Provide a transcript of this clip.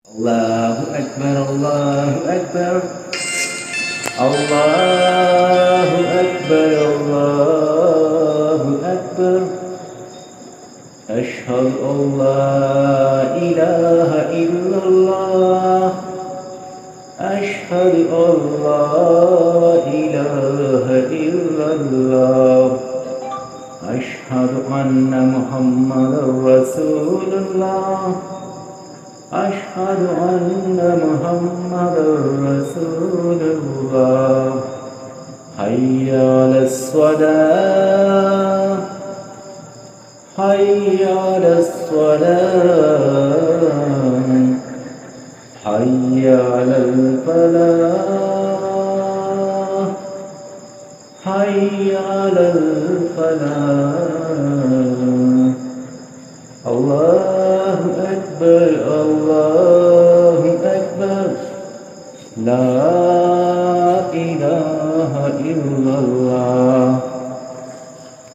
Allahu Akbar, Allahu Akbar, Allahu Akbar, Allahu Akbar. Ashhadu an la ilaha illallah, Ashhadu an la ilaha illallah, Ashhadu anna Muhammadan Rasulullah, أشهد أن محمدا رسول الله. حي على الصلاة، حي على الصلاة، حي على الفلاح، حي على الفلاح. الله أكبر، الله أكبر، لا إله إلا الله.